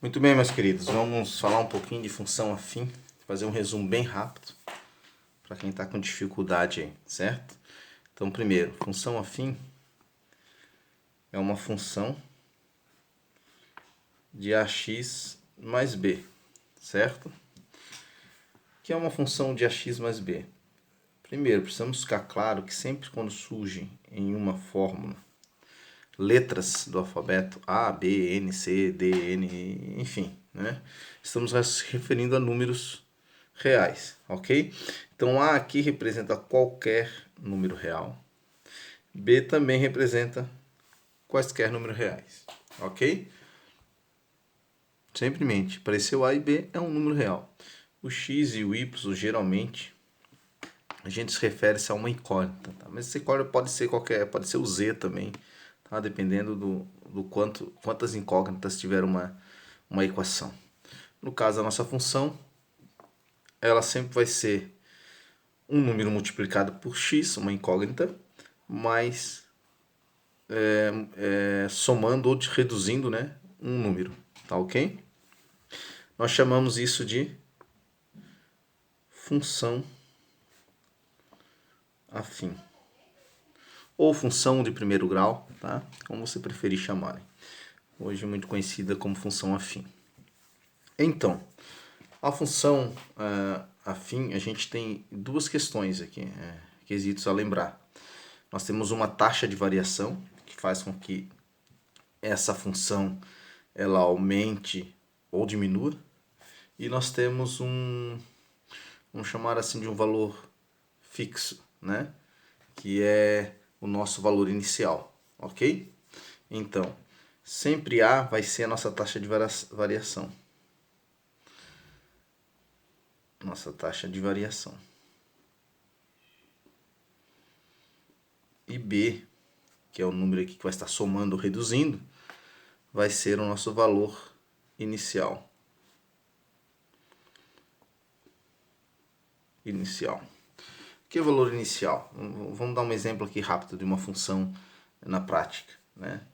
Muito bem, meus queridos, vamos falar um pouquinho de função afim, fazer um resumo bem rápido para quem está com dificuldade aí, certo? Então, primeiro, função afim é uma função de ax mais b, certo? Que é uma função de ax mais b. Primeiro, precisamos ficar claro que sempre quando surge em uma fórmula letras do alfabeto A, B, N, C, D, N, enfim, né? Estamos se referindo a números reais, ok? Então A aqui representa qualquer número real. B também representa quaisquer números reais, ok? Sempre em mente, apareceu A e B é um número real. O X e o Y geralmente a gente se refere a uma incógnita, tá? Mas essa incógnita pode ser pode ser o Z também, tá? Dependendo do quantas incógnitas tiver uma equação. No caso, a nossa função, ela sempre vai ser um número multiplicado por x, uma incógnita, mais somando ou reduzindo, né, um número, tá ok? Nós chamamos isso de função afim. Ou função de primeiro grau, tá? Como você preferir chamarem. Hoje muito conhecida como função afim. Então, a função afim, a gente tem duas questões aqui, quesitos a lembrar. Nós temos uma taxa de variação, que faz com que essa função ela aumente ou diminua. E nós temos vamos chamar assim de um valor fixo, né? Que é o nosso valor inicial, ok? Então, sempre A vai ser a nossa taxa de variação. Nossa taxa de variação. E B, que é o número aqui que vai estar somando ou reduzindo, vai ser o nosso valor inicial. O que é o valor inicial? Vamos dar um exemplo aqui rápido de uma função na prática, né?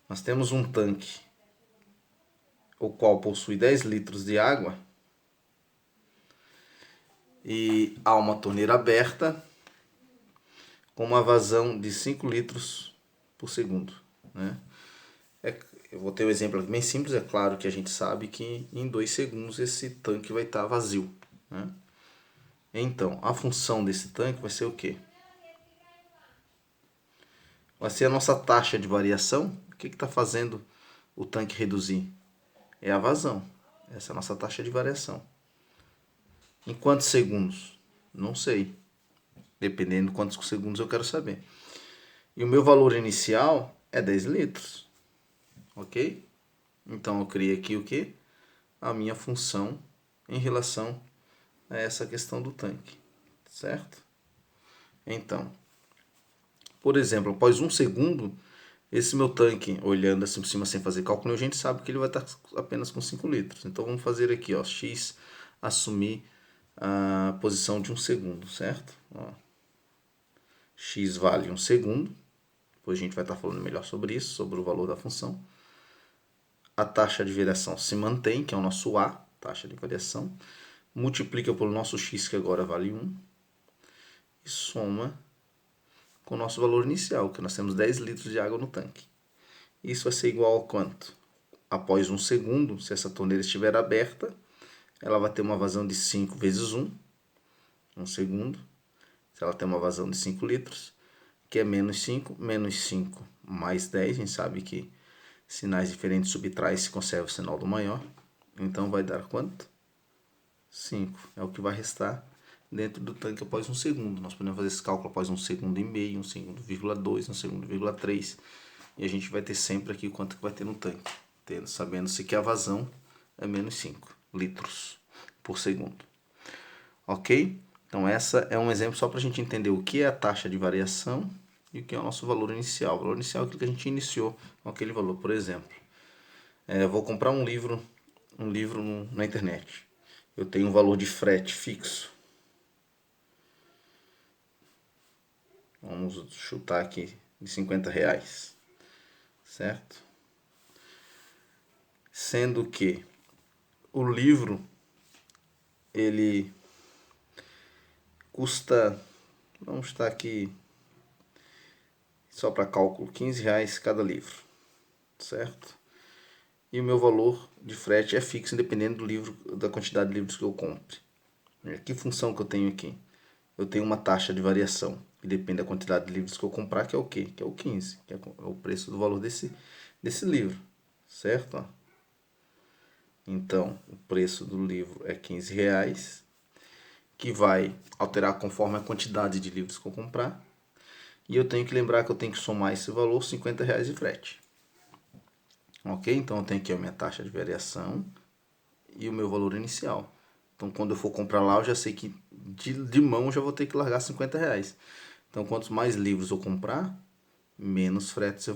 Nós temos um tanque, o qual possui 10 litros de água, e há uma torneira aberta com uma vazão de 5 litros por segundo, né? Eu vou ter um exemplo bem simples, é claro que a gente sabe que em 2 segundos esse tanque vai estar vazio, né? Então, a função desse tanque vai ser o quê? Vai ser a nossa taxa de variação. O que está fazendo o tanque reduzir? É a vazão. Essa é a nossa taxa de variação. Em quantos segundos? Não sei. Dependendo de quantos segundos eu quero saber. E o meu valor inicial é 10 litros. Ok? Então eu criei aqui o que? A minha função em relação a essa questão do tanque. Certo? Então, por exemplo, após 1 segundo, esse meu tanque, olhando assim por cima sem fazer cálculo, a gente sabe que ele vai estar apenas com 5 litros. Então vamos fazer aqui, ó, x assumir a posição de 1 segundo, certo? Ó, x vale 1 segundo. Depois a gente vai estar falando melhor sobre isso, sobre o valor da função. A taxa de variação se mantém, que é o nosso A, taxa de variação. Multiplica pelo nosso x, que agora vale 1. E soma com o nosso valor inicial, que nós temos 10 litros de água no tanque. Isso vai ser igual a quanto? Após 1 segundo, se essa torneira estiver aberta, ela vai ter uma vazão de 5 vezes 1, 1 segundo. Se ela tem uma vazão de 5 litros, que é menos 5 mais 10, a gente sabe que sinais diferentes subtrai se conserva o sinal do maior. Então vai dar quanto? 5. É o que vai restar dentro do tanque após 1 segundo. Nós podemos fazer esse cálculo após 1 segundo e meio, 1 segundo, 2, 1 segundo, 3. E a gente vai ter sempre aqui o quanto que vai ter no tanque. Sabendo-se que a vazão é menos 5 litros por segundo. Ok? Então essa é um exemplo só para a gente entender o que é a taxa de variação e o que é o nosso valor inicial. O valor inicial é aquilo que a gente iniciou com aquele valor. Por exemplo, eu vou comprar um livro na internet. Eu tenho um valor de frete fixo. Vamos chutar aqui de R$50, certo? Sendo que o livro, ele custa, vamos estar aqui só para cálculo, R$15 cada livro, certo? E o meu valor de frete é fixo, independente do livro, da quantidade de livros que eu compre. Que função que eu tenho aqui? Eu tenho uma taxa de variação, que depende da quantidade de livros que eu comprar, que é o quê? Que é o 15, que é o preço do valor desse livro, certo? Então, o preço do livro é R$15, que vai alterar conforme a quantidade de livros que eu comprar. E eu tenho que lembrar que eu tenho que somar esse valor, R$50 de frete. Ok? Então eu tenho aqui a minha taxa de variação e o meu valor inicial. Então quando eu for comprar lá, eu já sei que de mão eu já vou ter que largar R$50. Então quantos mais livros eu comprar, menos frete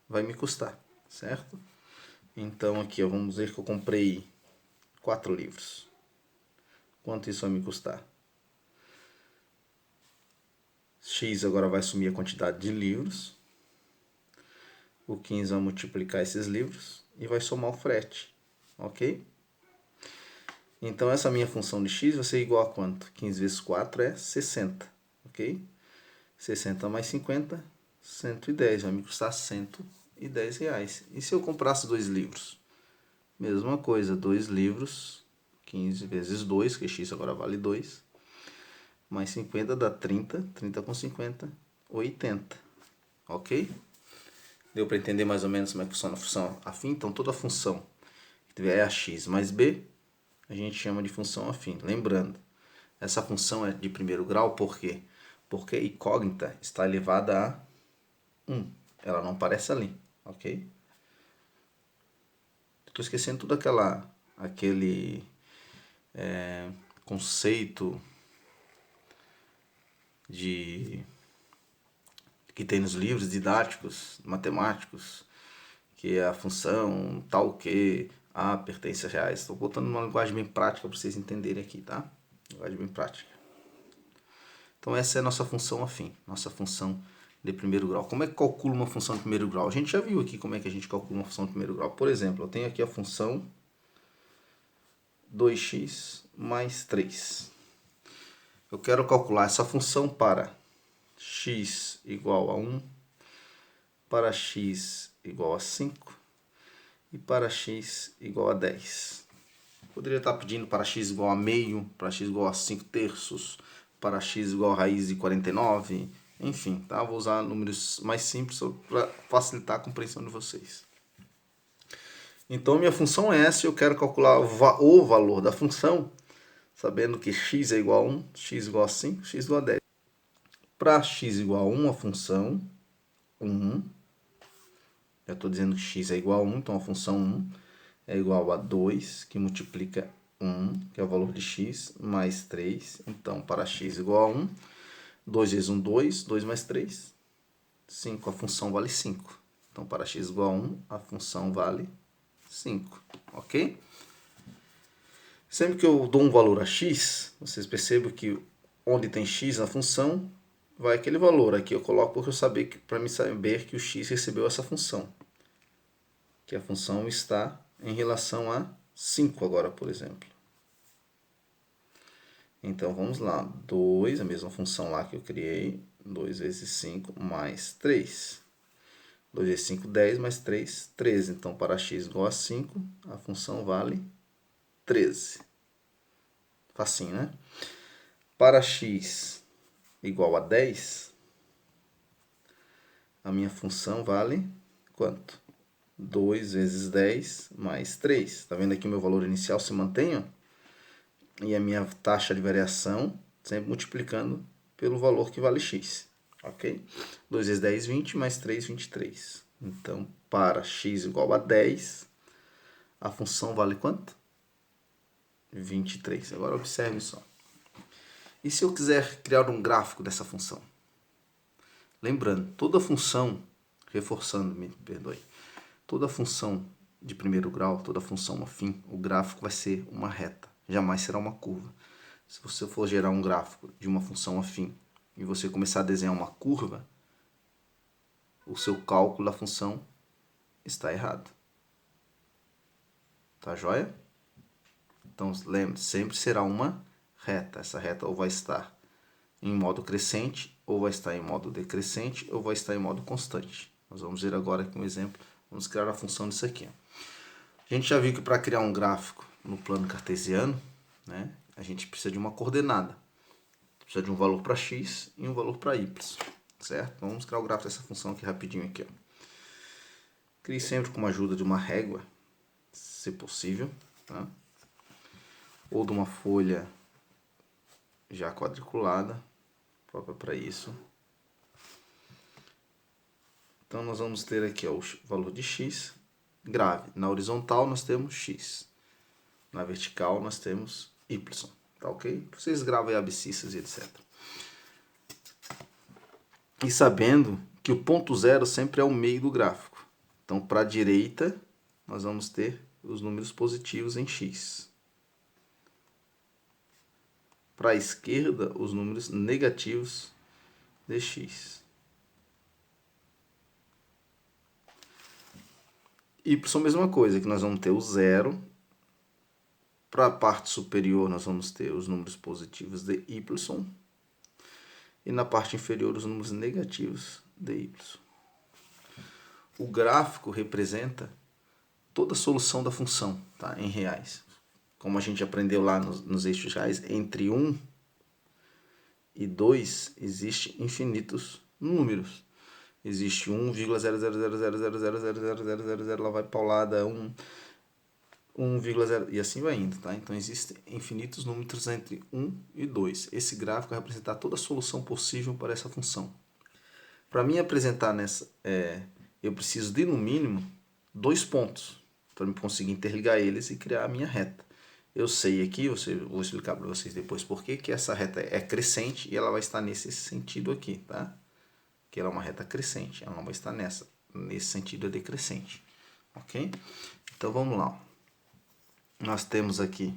vai me custar, certo? Então aqui, ó, vamos dizer que eu comprei 4 livros. Quanto isso vai me custar? X agora vai assumir a quantidade de livros. O 15 vai multiplicar esses livros e vai somar o frete, ok? Então essa minha função de x vai ser igual a quanto? 15 vezes 4 é 60, ok? 60 mais 50, 110, vai me custar R$110. E se eu comprasse 2 livros? Mesma coisa, 2 livros, 15 vezes 2, que x agora vale 2, mais 50 dá 30, 30 com 50, 80, ok? Deu para entender mais ou menos como é que funciona a função afim? Então toda função que tiver a x mais b, a gente chama de função afim. Lembrando, essa função é de primeiro grau, por quê? Porque a incógnita está elevada a 1. Ela não aparece ali, ok? Estou esquecendo tudo aquele conceito que tem nos livros didáticos, matemáticos, que é a função tal que A pertence a reais. Estou botando uma linguagem bem prática para vocês entenderem aqui, tá? Linguagem bem prática. Então essa é a nossa função afim, nossa função de primeiro grau. Como é que calcula uma função de primeiro grau? A gente já viu aqui como é que a gente calcula uma função de primeiro grau. Por exemplo, eu tenho aqui a função 2x mais 3. Eu quero calcular essa função para x igual a 1, para x igual a 5 e para x igual a 10. Poderia estar pedindo para x igual a meio, para x igual a 5 terços, para x igual a raiz de 49, enfim, tá? Vou usar números mais simples para facilitar a compreensão de vocês. Então, minha função é essa, eu quero calcular o valor da função, sabendo que x é igual a 1, x igual a 5, x igual a 10. Para x igual a 1, a função 1, já estou dizendo que x é igual a 1, então a função 1 é igual a 2, que multiplica 1, que é o valor de x, mais 3. Então, para x igual a 1, 2 vezes 1, 2, 2 mais 3, 5. A função vale 5. Então, para x igual a 1, a função vale 5, ok? Sempre que eu dou um valor a x, vocês percebem que onde tem x na função, vai aquele valor. Aqui eu coloco para me saber que o x recebeu essa função. Que a função está em relação a 5 agora, por exemplo. Então, vamos lá. 2, a mesma função lá que eu criei. 2 vezes 5 mais 3. 2 vezes 5, 10, mais 3, 13. Então, para x igual a 5, a função vale 13. Facinho, né? Para x igual a 10, a minha função vale quanto? 2 vezes 10 mais 3. Está vendo aqui o meu valor inicial se mantém? Ó? E a minha taxa de variação sempre multiplicando pelo valor que vale x. Ok? 2 vezes 10, 20, mais 3, 23. Então, para x igual a 10, a função vale quanto? 23. Agora observe só. E se eu quiser criar um gráfico dessa função? Lembrando, toda função, reforçando, me perdoe, toda função de primeiro grau, toda função afim, o gráfico vai ser uma reta, jamais será uma curva. Se você for gerar um gráfico de uma função afim e você começar a desenhar uma curva, o seu cálculo da função está errado. Tá joia? Então, lembre, sempre será uma reta. Essa reta ou vai estar em modo crescente, ou vai estar em modo decrescente, ou vai estar em modo constante. Nós vamos ver agora aqui um exemplo. Vamos criar a função disso aqui. A gente já viu que para criar um gráfico no plano cartesiano, né, a gente precisa de uma coordenada. Precisa de um valor para x e um valor para y. Certo? Então, vamos criar o gráfico dessa função aqui rapidinho. Aqui, ó. Crie sempre com a ajuda de uma régua, se possível. Tá? Ou de uma folha já quadriculada, própria para isso. Então, nós vamos ter aqui ó, o valor de x, grave. Na horizontal, nós temos x. Na vertical, nós temos y. Tá ok? Vocês gravam aí abscissas e etc. E sabendo que o ponto zero sempre é o meio do gráfico. Então, para a direita, nós vamos ter os números positivos em x. Para a esquerda, os números negativos de x. Y, mesma coisa, que nós vamos ter o zero. Para a parte superior, nós vamos ter os números positivos de y. E na parte inferior, os números negativos de y. O gráfico representa toda a solução da função, tá? Em reais. Como a gente aprendeu lá nos eixos reais, entre 1 e 2 existem infinitos números. Existe 1,00000000000, lá vai paulada 1,0 e assim vai indo, tá? Então existem infinitos números entre 1 e 2. Esse gráfico vai representar toda a solução possível para essa função. Para mim apresentar nessa, eu preciso de no mínimo 2 pontos para me conseguir interligar eles e criar a minha reta. Eu sei aqui, vou explicar para vocês depois por que essa reta é crescente e ela vai estar nesse sentido aqui, tá? Que ela é uma reta crescente, ela não vai estar nesse sentido decrescente, ok? Então vamos lá. Nós temos aqui,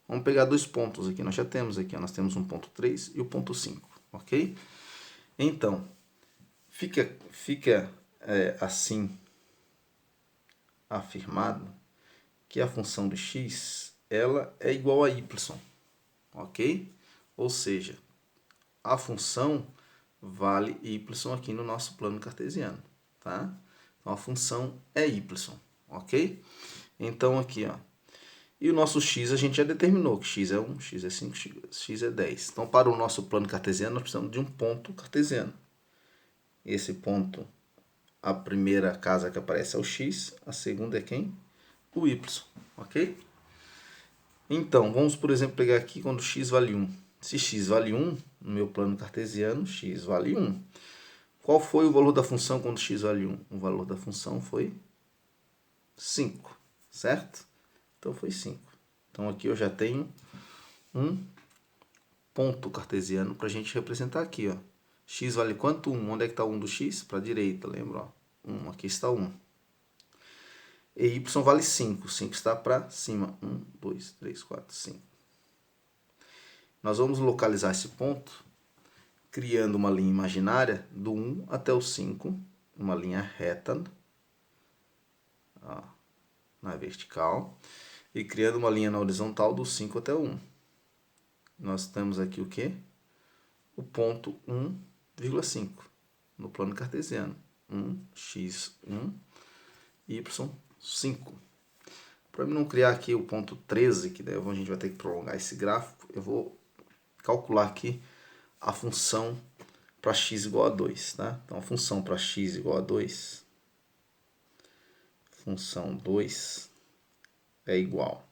vamos pegar 2 pontos aqui, nós já temos aqui, nós temos um ponto 3 e o ponto 5, ok? Então, fica assim afirmado que a função de x ela é igual a y, ok? Ou seja, a função vale y aqui no nosso plano cartesiano, tá? Então a função é y, ok? Então aqui, ó, e o nosso x a gente já determinou que x é 1, x é 5, x é 10. Então para o nosso plano cartesiano nós precisamos de um ponto cartesiano. Esse ponto, a primeira casa que aparece é o x, a segunda é quem? O y, ok? Então, vamos, por exemplo, pegar aqui quando x vale 1. Se x vale 1, no meu plano cartesiano, x vale 1. Qual foi o valor da função quando x vale 1? O valor da função foi 5, certo? Então, foi 5. Então, aqui eu já tenho um ponto cartesiano para a gente representar aqui, ó. X vale quanto? 1. Onde é que está o 1 do x? Para a direita, lembra? Ó. 1, aqui está o 1. E y vale 5. 5 está para cima. 1, 2, 3, 4, 5. Nós vamos localizar esse ponto criando uma linha imaginária do 1 até o 5, uma linha reta, ó, na vertical, e criando uma linha na horizontal do 5 até o 1. Nós temos aqui o quê? O ponto 1,5 no plano cartesiano. 1, x, 1, y, 5. Para não criar aqui o ponto 13, que daí a gente vai ter que prolongar esse gráfico, eu vou calcular aqui a função para x igual a 2. Tá? Então, a função para x igual a 2, função 2 é igual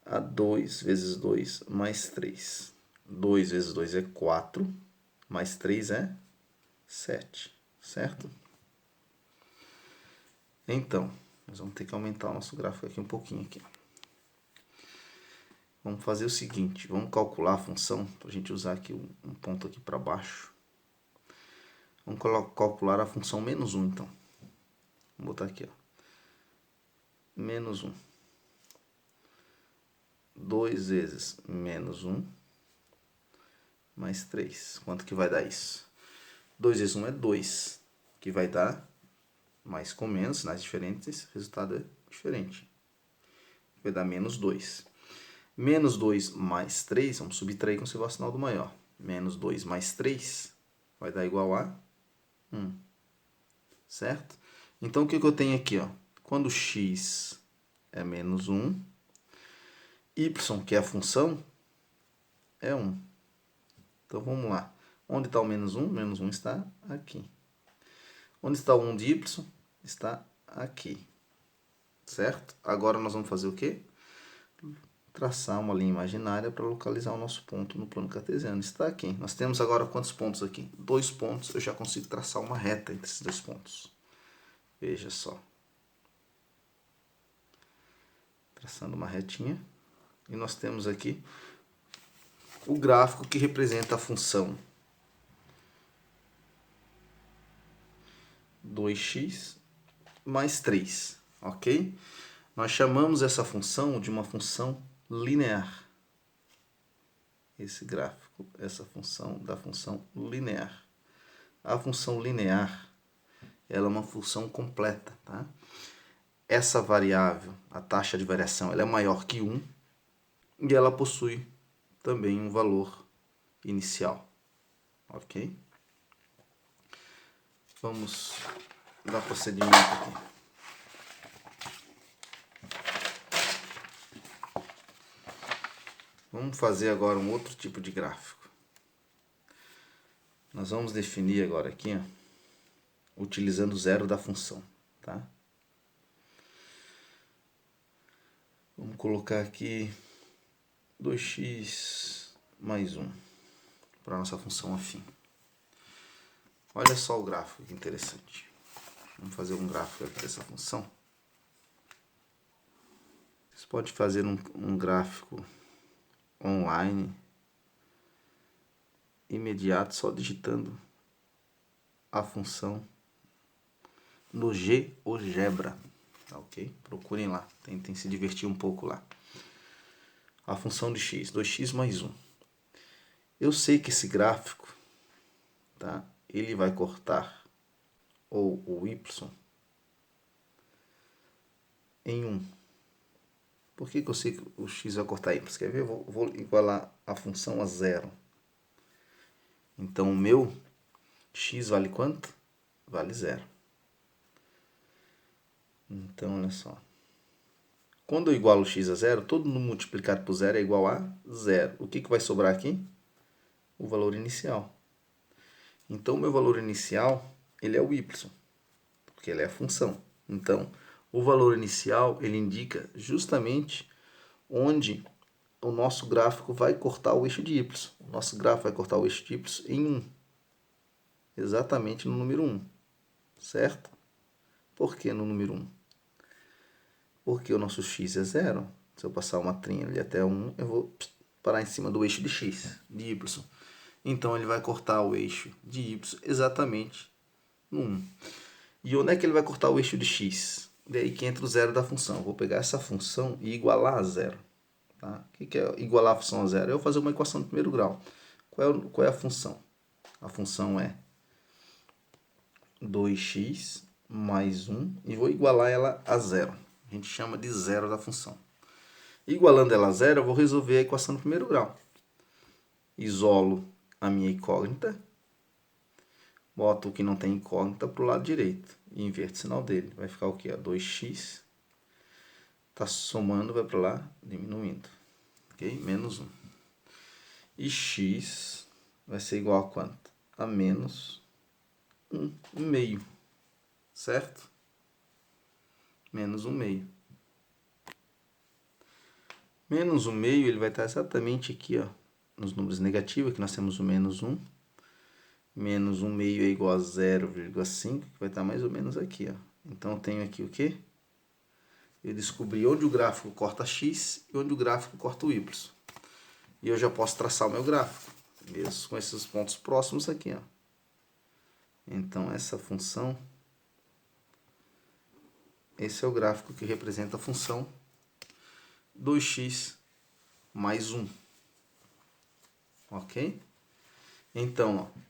a 2 vezes 2 mais 3. 2 vezes 2 é 4, mais 3 é 7, certo? Então, nós vamos ter que aumentar o nosso gráfico aqui um pouquinho. Aqui. Vamos fazer o seguinte, vamos calcular a função, para a gente usar aqui um ponto aqui para baixo. Vamos calcular a função menos 1, então. Vou botar aqui, ó. Menos 1. 2 vezes menos 1, mais 3. Quanto que vai dar isso? 2 vezes 1 é 2, que vai dar mais com menos, sinais diferentes, o resultado é diferente. Vai dar menos 2. Menos 2 mais 3, vamos subtrair com o sinal do maior. Menos 2 mais 3 vai dar igual a 1. Certo? Então, o que eu tenho aqui? Ó? Quando x é menos 1, y, que é a função, é 1. Então, vamos lá. Onde está o menos 1? Menos 1 está aqui. Onde está o 1 de y? Está aqui. Certo? Agora, nós vamos fazer o quê? Traçar uma linha imaginária para localizar o nosso ponto no plano cartesiano. Está aqui. Nós temos agora quantos pontos aqui? 2 pontos. Eu já consigo traçar uma reta entre esses 2 pontos. Veja só. Traçando uma retinha. E nós temos aqui o gráfico que representa a função 2x mais 3. Ok? Nós chamamos essa função de uma função linear. Esse gráfico, essa função da função linear. A função linear, ela é uma função completa, tá? Essa variável, a taxa de variação, ela é maior que 1 e ela possui também um valor inicial, ok? Vamos dar procedimento aqui. Vamos fazer agora um outro tipo de gráfico. Nós vamos definir agora aqui, ó, utilizando o zero da função, tá? Vamos colocar aqui 2x mais 1 para a nossa função afim. Olha só o gráfico, que interessante. Vamos fazer um gráfico aqui dessa função. Você pode fazer um gráfico online imediato só digitando a função no GeoGebra, tá, ok? Procurem lá, tentem se divertir um pouco lá. A função de x, 2x mais 1. Eu sei que esse gráfico, tá, ele vai cortar ou o y em 1. Por que eu sei que o x vai cortar y? Quer ver? Eu vou igualar a função a 0. Então, o meu x vale quanto? Vale 0. Então, olha só. Quando eu igualo x a 0, todo mundo multiplicado por 0 é igual a 0. O que vai sobrar aqui? O valor inicial. Então, o meu valor inicial, ele é o y, porque ele é a função. Então, o valor inicial, ele indica justamente onde o nosso gráfico vai cortar o eixo de y. O nosso gráfico vai cortar o eixo de y em 1. Exatamente no número 1. Certo? Por que no número 1? Porque o nosso x é 0. Se eu passar uma trinha ali até 1, eu vou parar em cima do eixo de x, de y. Então, ele vai cortar o eixo de y exatamente no 1. E onde é que ele vai cortar o eixo de x? Daí que entra o zero da função. Eu vou pegar essa função e igualar a 0. Tá? O que é igualar a função a 0? Eu vou fazer uma equação de primeiro grau. Qual é a função? A função é 2x mais 1 e vou igualar ela a 0. A gente chama de zero da função. Igualando ela a 0, eu vou resolver a equação de primeiro grau. Isolo a minha incógnita, boto o que não tem incógnita para o lado direito e inverto o sinal dele. Vai ficar o quê? 2x está somando, vai para lá, diminuindo. Ok? Menos 1. E x vai ser igual a quanto? A menos 1 meio. Certo? Menos 1 meio. Menos 1 meio, ele vai estar exatamente aqui, ó, nos números negativos, que nós temos o menos 1. Menos 1 meio é igual a 0,5, que vai estar mais ou menos aqui, ó. Então, eu tenho aqui o quê? Eu descobri onde o gráfico corta x e onde o gráfico corta o y. E eu já posso traçar o meu gráfico, mesmo com esses pontos próximos aqui, ó. Então, essa função, esse é o gráfico que representa a função 2x mais 1. Ok? Então, ó,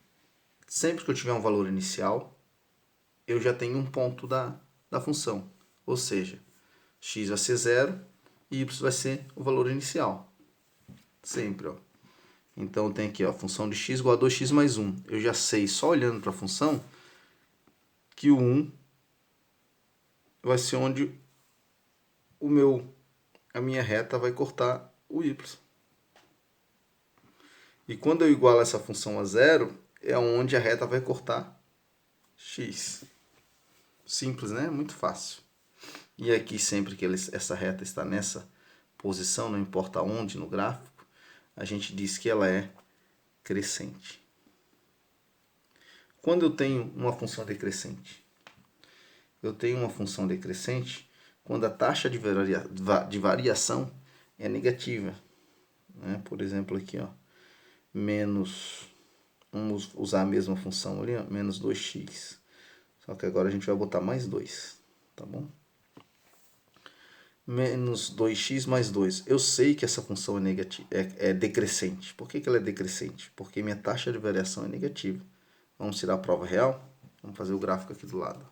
sempre que eu tiver um valor inicial, eu já tenho um ponto da função. Ou seja, x vai ser 0 e y vai ser o valor inicial. Sempre, ó. Então tem aqui, ó, função de x igual a 2x mais 1. Eu já sei, só olhando para a função, que o 1 vai ser onde a minha reta vai cortar o y. E quando eu igualo essa função a zero, é onde a reta vai cortar x. Simples, né? Muito fácil. E aqui, sempre que essa reta está nessa posição, não importa onde no gráfico, a gente diz que ela é crescente. Quando eu tenho uma função decrescente? Eu tenho uma função decrescente quando a taxa de variação é negativa. Né? Por exemplo, aqui, ó, vamos usar a mesma função ali, ó, menos 2x. Só que agora a gente vai botar mais 2, tá bom? Menos 2x mais 2. Eu sei que essa função é decrescente. Por que ela é decrescente? Porque minha taxa de variação é negativa. Vamos tirar a prova real? Vamos fazer o gráfico aqui do lado.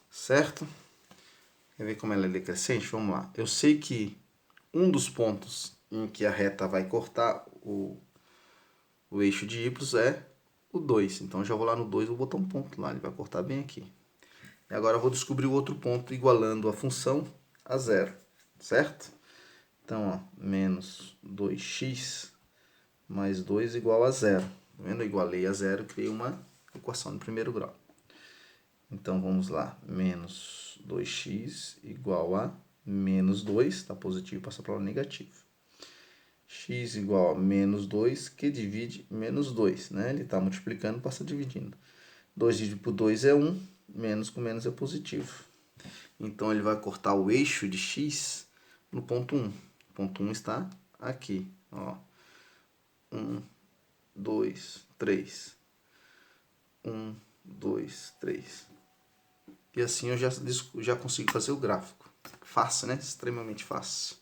Certo? Quer ver como ela é decrescente? Vamos lá. Eu sei que um dos pontos em que a reta vai cortar o eixo de y é o 2. Então eu já vou lá no 2 e vou botar um ponto lá. Ele vai cortar bem aqui. E agora eu vou descobrir o outro ponto igualando a função a zero. Certo? Então, ó, menos 2x mais 2 igual a zero. Tá vendo? Eu igualei a zero e criei uma equação de primeiro grau. Então, vamos lá. Menos 2x igual a menos 2. Está positivo, passa para o negativo. X igual a menos 2, que divide menos 2. Né? Ele está multiplicando, passa dividindo. 2 dividido por 2 é 1. Menos com menos é positivo. Então, ele vai cortar o eixo de x no ponto 1. O ponto 1 está aqui. Ó. 1, 2, 3. 1, 2, 3. E assim eu já consigo fazer o gráfico. Fácil, né? Extremamente fácil.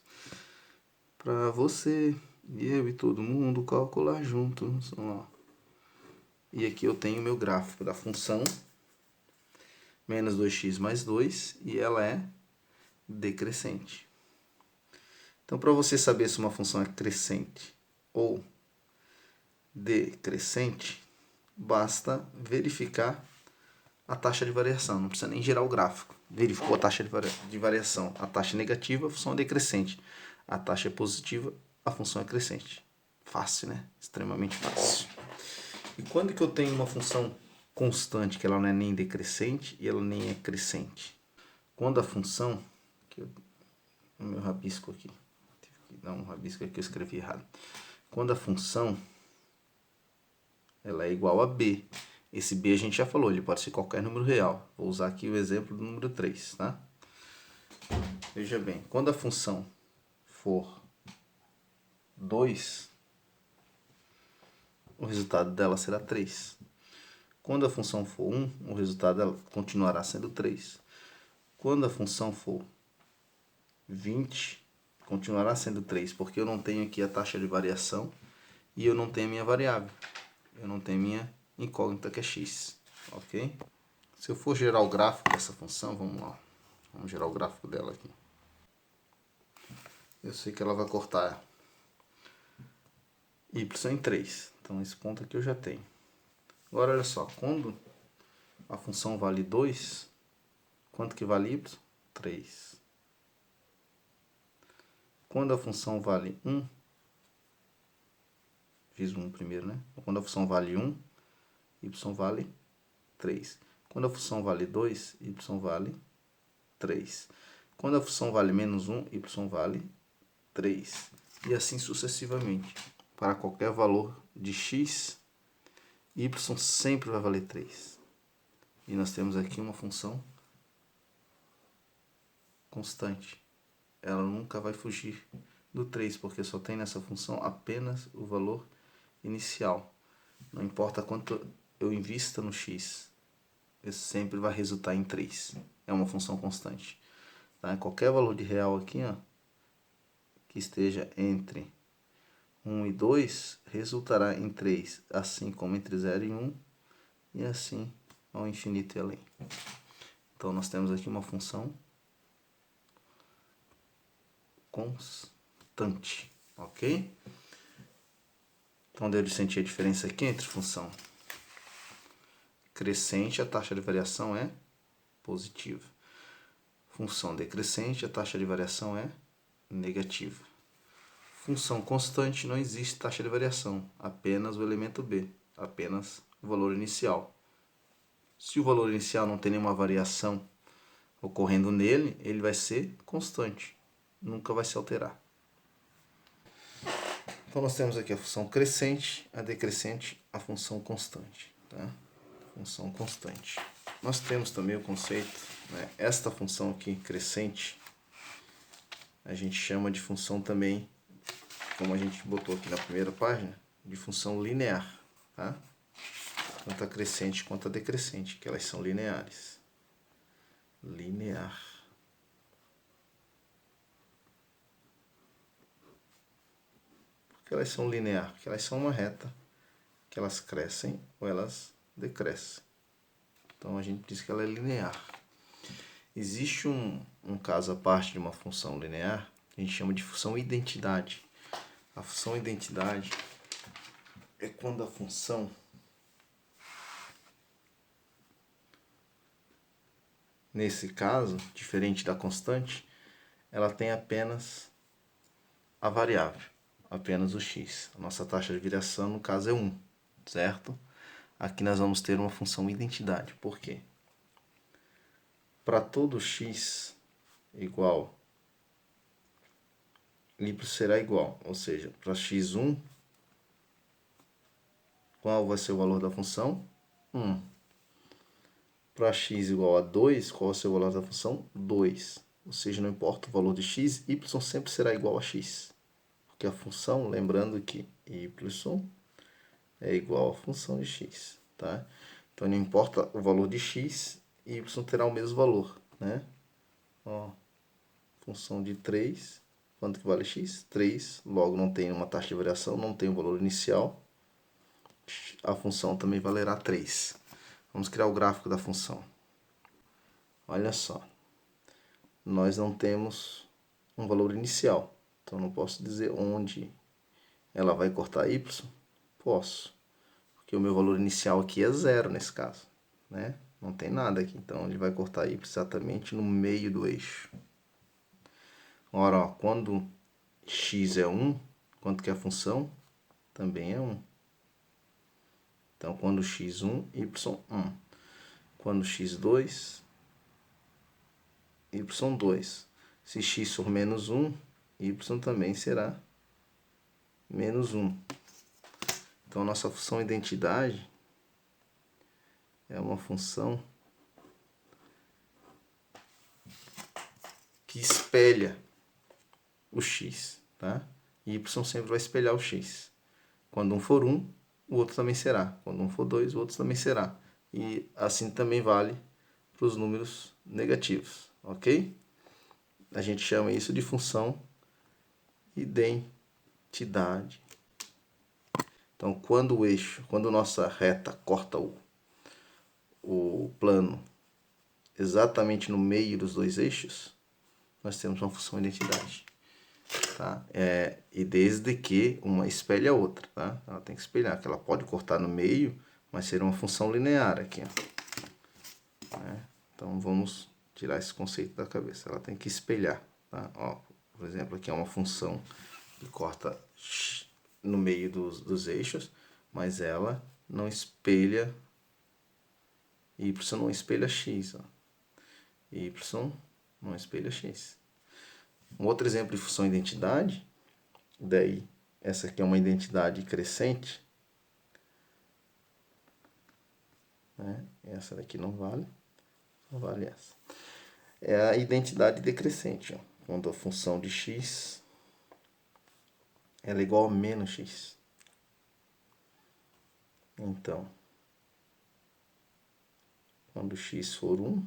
Para você, eu e todo mundo calcular juntos. Ó. E aqui eu tenho o meu gráfico da função menos 2x mais 2 e ela é decrescente. Então, para você saber se uma função é crescente ou decrescente, basta verificar a taxa de variação, não precisa nem gerar o gráfico. Verificou a taxa de variação, a taxa é negativa, a função é decrescente. A taxa é positiva, a função é crescente. Fácil, né? Extremamente fácil. E quando que eu tenho uma função constante, que ela não é nem decrescente e ela nem é crescente? Quando a função, o meu rabisco aqui, não, um rabisco aqui eu escrevi errado. Quando a função ela é igual a b. Esse b a gente já falou, ele pode ser qualquer número real. Vou usar aqui o exemplo do número 3, tá? Veja bem, quando a função for 2, o resultado dela será 3. Quando a função for 1, o resultado dela continuará sendo 3. Quando a função for 20, continuará sendo 3, porque eu não tenho aqui a taxa de variação e eu não tenho a minha variável. Eu não tenho minha incógnita, que é x. Ok? Se eu for gerar o gráfico dessa função, vamos lá. Vamos gerar o gráfico dela aqui. Eu sei que ela vai cortar y em 3. Então, esse ponto aqui eu já tenho. Agora, olha só. Quando a função vale 2, quanto que vale y? 3. Quando a função vale 1, fiz 1 primeiro, né? Quando a função vale 1, y vale 3. Quando a função vale 2, y vale 3. Quando a função vale menos 1, y vale 3. E assim sucessivamente. Para qualquer valor de x, y sempre vai valer 3. E nós temos aqui uma função constante. Ela nunca vai fugir do 3, porque só tem nessa função apenas o valor inicial. Não importa quanto eu invista no x, isso sempre vai resultar em 3. É uma função constante. Tá? Qualquer valor de real aqui, ó, que esteja entre 1 e 2, resultará em 3, assim como entre 0 e 1, e assim ao infinito e além. Então, nós temos aqui uma função constante, ok? Então, deu de sentir a diferença aqui entre função crescente, a taxa de variação é positiva. Função decrescente, a taxa de variação é negativa. Função constante, não existe taxa de variação, apenas o elemento b, apenas o valor inicial. Se o valor inicial não tem nenhuma variação ocorrendo nele, ele vai ser constante, nunca vai se alterar. Então nós temos aqui a função crescente, a decrescente, a função constante. Tá? Função constante. Nós temos também o conceito, né? Esta função aqui, crescente, a gente chama de função também, como a gente botou aqui na primeira página, de função linear. Tá? Tanto a crescente quanto a decrescente, que elas são lineares. Linear. Por que elas são linear? Porque elas são uma reta, que elas crescem ou elas decrescem. Então a gente diz que ela é linear. Existe um caso à parte de uma função linear, que a gente chama de função identidade. A função identidade é quando a função nesse caso, diferente da constante, ela tem apenas a variável, apenas o x. A nossa taxa de variação, no caso, é 1, certo? Aqui nós vamos ter uma função identidade. Por quê? Para todo x igual, y será igual. Ou seja, para x1, qual vai ser o valor da função? 1. Para x igual a 2, qual vai ser o valor da função? 2. Ou seja, não importa o valor de x, y sempre será igual a x. Porque a função, lembrando que y é igual à função de x. Tá? Então, não importa o valor de x, y terá o mesmo valor. Né? Ó, função de 3, quanto que vale x? 3, logo não tem uma taxa de variação, não tem o valor inicial. A função também valerá 3. Vamos criar o gráfico da função. Olha só, nós não temos um valor inicial, então não posso dizer onde ela vai cortar y. Posso, porque o meu valor inicial aqui é 0 nesse caso, né? Não tem nada aqui, então ele vai cortar y exatamente no meio do eixo. Ora, ó, quando x é 1, quanto que é a função? Também é 1. Então, quando x1, y1. Quando x2, y2. Se x for menos 1, y também será menos 1. Então, a nossa função identidade é uma função que espelha o x. Tá? E y sempre vai espelhar o x. Quando um for 1, o outro também será. Quando um for 2, o outro também será. E assim também vale para os números negativos. Ok? A gente chama isso de função identidade. Então, quando o eixo, quando nossa reta corta o plano exatamente no meio dos dois eixos, nós temos uma função identidade. Tá? E desde que uma espelhe a outra. Tá? Ela tem que espelhar, que ela pode cortar no meio, mas ser uma função linear aqui. Então, vamos tirar esse conceito da cabeça. Ela tem que espelhar. Tá? Ó, por exemplo, aqui é uma função que corta no meio dos eixos, mas ela não espelha, y não espelha x. Ó. Y não espelha x. Um outro exemplo de função identidade, daí essa aqui é uma identidade crescente, né? Essa daqui não vale, só vale essa. É a identidade decrescente, ó, quando a função de x ela é igual a menos x. Então, quando x for 1,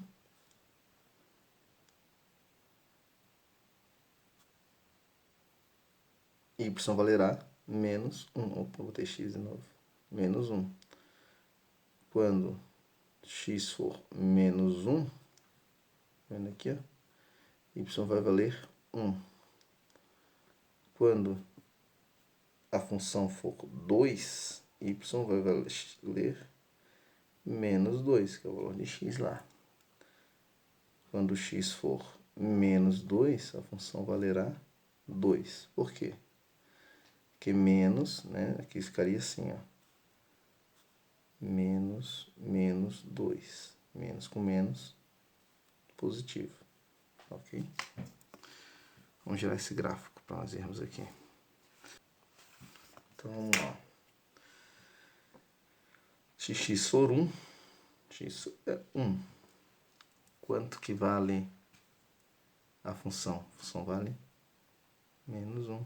y valerá menos 1. Opa, botei x de novo. Menos 1. Quando x for menos 1, vendo aqui, ó, y vai valer 1. Quando a função for 2, y vai valer menos 2, que é o valor de x lá. Quando x for menos 2, a função valerá 2. Por quê? Porque menos, né? Aqui ficaria assim, ó. Menos 2. Menos com menos, positivo. Ok? Vamos gerar esse gráfico para nós vermos aqui. Então, vamos lá. Se x for 1, x é 1. Quanto que vale a função? A função vale menos 1.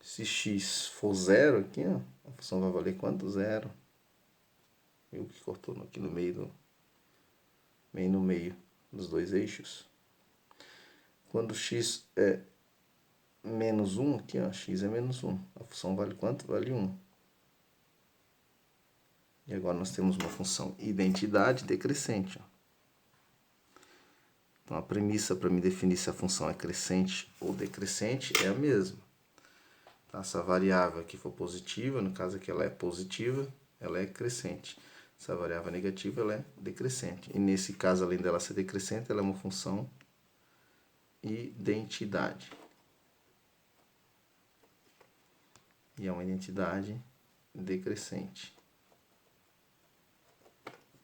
Se x for 0 aqui, ó, a função vai valer quanto? 0. Viu que cortou aqui no meio no meio dos dois eixos. Quando x é menos 1, aqui, ó, x é menos 1. A função vale quanto? Vale 1. E agora nós temos uma função identidade decrescente. Ó. Então, a premissa para me definir se a função é crescente ou decrescente é a mesma. Tá? Se a variável aqui for positiva, no caso aqui ela é positiva, ela é crescente. Se a variável é negativa, ela é decrescente. E nesse caso, além dela ser decrescente, ela é uma função identidade. E é uma identidade decrescente.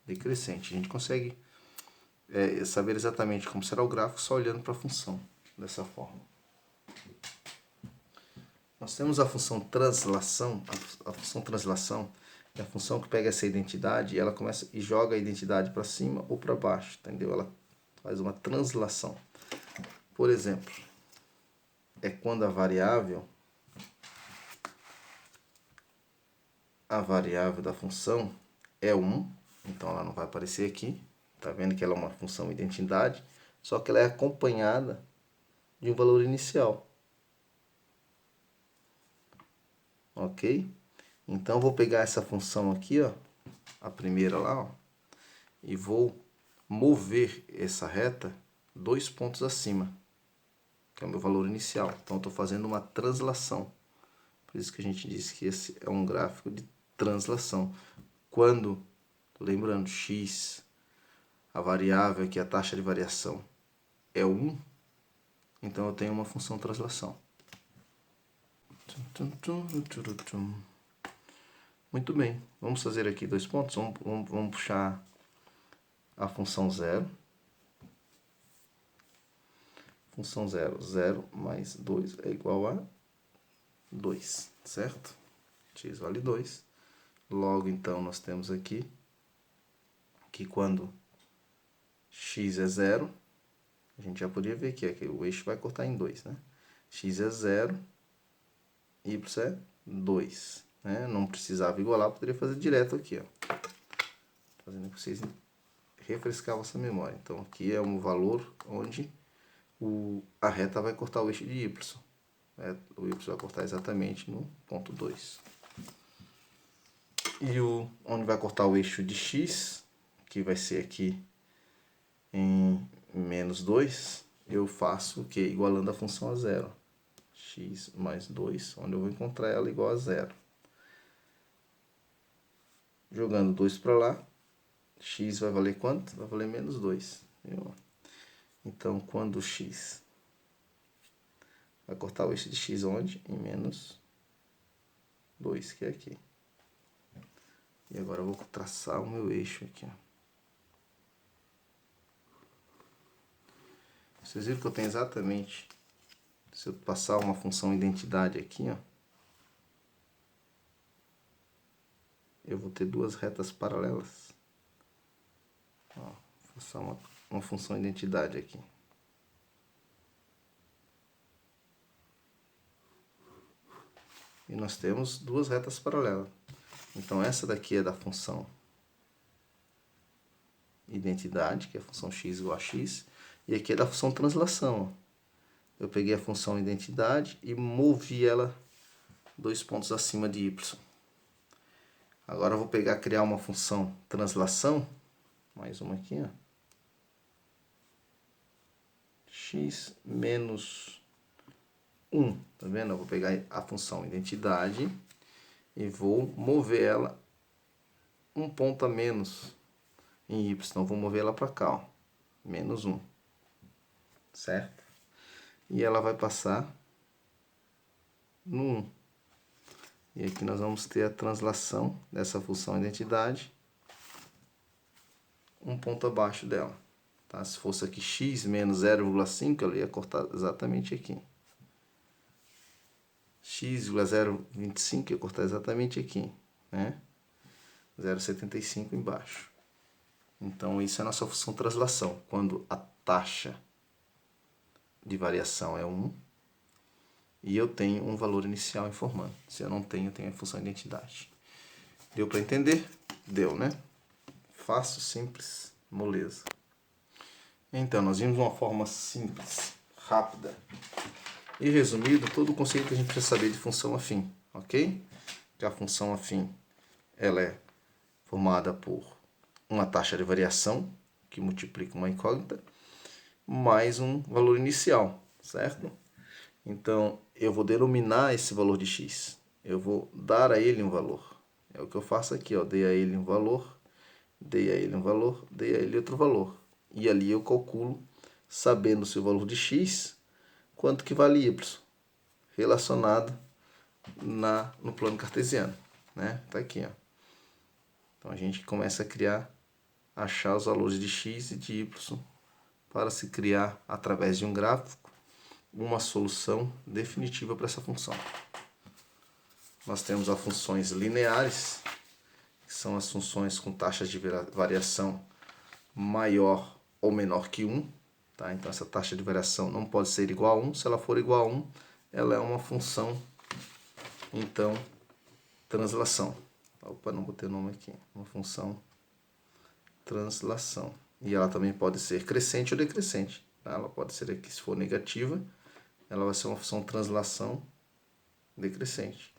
Decrescente. A gente consegue saber exatamente como será o gráfico só olhando para a função, dessa forma. Nós temos a função translação. A função translação é a função que pega essa identidade e ela começa e joga a identidade para cima ou para baixo, entendeu? Ela faz uma translação. Por exemplo, é quando a variável da função é 1, então ela não vai aparecer aqui. Tá vendo que ela é uma função identidade, só que ela é acompanhada de um valor inicial. Ok? Então eu vou pegar essa função aqui, ó, a primeira lá, ó, e vou mover essa reta 2 pontos acima, que é o meu valor inicial. Então eu estou fazendo uma translação. Por isso que a gente disse que esse é um gráfico de translação. Quando, lembrando, x, a variável aqui, a taxa de variação, é 1, então eu tenho uma função translação. Muito bem, vamos fazer aqui 2 pontos. Vamos puxar a função 0. Função 0, 0 mais 2 é igual a 2, certo? X vale 2. Logo, então, nós temos aqui que quando x é 0, a gente já podia ver que o eixo vai cortar em 2, né? X é 0, y é 2. Né? Não precisava igualar, poderia fazer direto aqui, ó. Fazendo para vocês refrescar a vossa memória. Então, aqui é um valor onde a reta vai cortar o eixo de y. O y vai cortar exatamente no ponto 2. E onde vai cortar o eixo de x, que vai ser aqui em menos 2, eu faço o que? Igualando a função a 0. X mais 2, onde eu vou encontrar ela igual a 0. Jogando 2 para lá, x vai valer quanto? Vai valer menos 2. Viu? Então, quando x vai cortar o eixo de x onde? Em menos 2, que é aqui. E agora eu vou traçar o meu eixo aqui. Ó. Vocês viram que eu tenho exatamente, se eu passar uma função identidade aqui, ó, eu vou ter 2 retas paralelas. Ó, vou passar uma função identidade aqui. E nós temos 2 retas paralelas. Então, essa daqui é da função identidade, que é a função x igual a x. E aqui é da função translação. Eu peguei a função identidade e movi ela 2 pontos acima de y. Agora eu vou criar uma função translação. Mais uma aqui, ó. x menos 1. Tá vendo? Eu vou pegar a função identidade e vou mover ela um ponto a menos em y. Então, vou mover ela para cá, ó, menos 1. Certo? E ela vai passar no 1. E aqui nós vamos ter a translação dessa função identidade um ponto abaixo dela. Tá? Se fosse aqui x menos 0,5, ela ia cortar exatamente aqui. x,025 ia cortar exatamente aqui, né? 0,75 embaixo. Então, isso é a nossa função translação. Quando a taxa de variação é 1 e eu tenho um valor inicial informando. Se eu não tenho, eu tenho a função identidade. Deu para entender? Deu, né? Fácil, simples, moleza. Então, nós vimos uma forma simples, rápida e resumido todo o conceito que a gente precisa saber de função afim, ok? Que a função afim, ela é formada por uma taxa de variação, que multiplica uma incógnita, mais um valor inicial, certo? Então, eu vou denominar esse valor de x. Eu vou dar a ele um valor. É o que eu faço aqui, ó. Dei a ele um valor, dei a ele um valor, dei a ele outro valor. E ali eu calculo, sabendo se o valor de x, quanto que vale y, relacionado no plano cartesiano, né? Tá aqui, ó. Então, a gente começa a achar os valores de x e de y para se criar, através de um gráfico, uma solução definitiva para essa função. Nós temos as funções lineares, que são as funções com taxas de variação maior ou menor que 1. Tá? Então, essa taxa de variação não pode ser igual a 1. Se ela for igual a 1, ela é uma função, então, translação. Opa, não botei o nome aqui. Uma função translação. E ela também pode ser crescente ou decrescente. Tá? Ela pode ser aqui, se for negativa, ela vai ser uma função translação decrescente.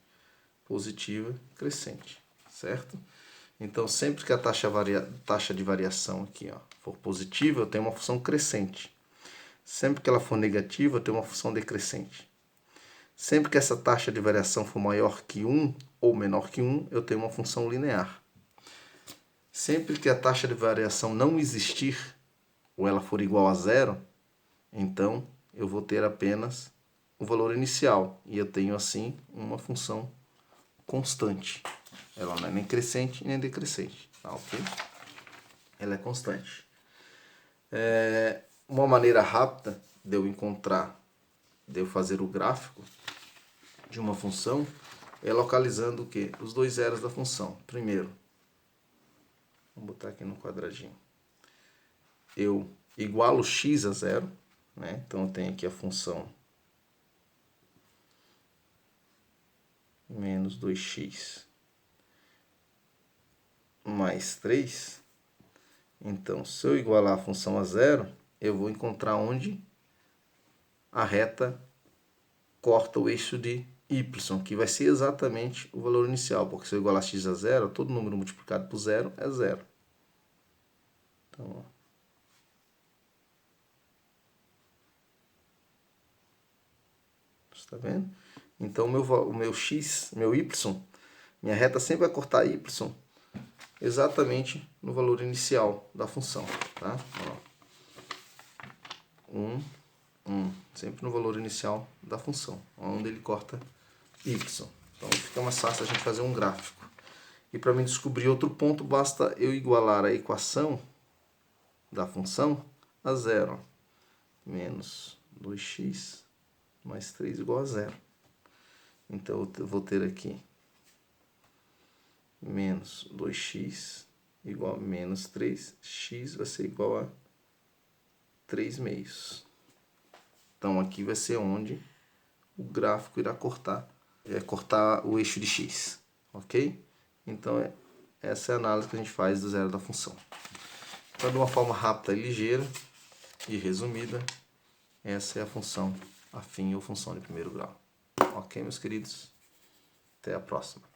Positiva, crescente. Certo? Então, sempre que a taxa de variação aqui, ó, for positiva, eu tenho uma função crescente. Sempre que ela for negativa, eu tenho uma função decrescente. Sempre que essa taxa de variação for maior que 1 ou menor que 1, eu tenho uma função linear. Sempre que a taxa de variação não existir, ou ela for igual a zero, então eu vou ter apenas o valor inicial. E eu tenho, assim, uma função constante. Ela não é nem crescente nem decrescente. Tá, ok? Ela é constante. Uma maneira rápida de eu fazer o gráfico de uma função é localizando o quê? Os dois zeros da função. Primeiro, vamos botar aqui no quadradinho. Eu igualo x a zero, né? Então eu tenho aqui a função menos 2x mais 3. Então, se eu igualar a função a zero, eu vou encontrar onde a reta corta o eixo de y, que vai ser exatamente o valor inicial, porque se eu igualar x a zero, todo número multiplicado por zero é zero. Então, ó. Está vendo? Então, o meu x, meu y, minha reta sempre vai cortar y exatamente no valor inicial da função. Tá? Ó. 1, sempre no valor inicial da função, onde ele corta y. Então, fica mais fácil a gente fazer um gráfico. E para mim descobrir outro ponto, basta eu igualar a equação da função a zero. Menos 2x mais 3 igual a zero. Então, eu vou ter aqui menos 2x igual a menos 3. X vai ser igual a 3 meios. Então, aqui vai ser onde o gráfico irá cortar o eixo de x. Ok? Então, essa é a análise que a gente faz do zero da função. Então, de uma forma rápida e ligeira e resumida, essa é a função afim ou função de primeiro grau. Ok, meus queridos? Até a próxima.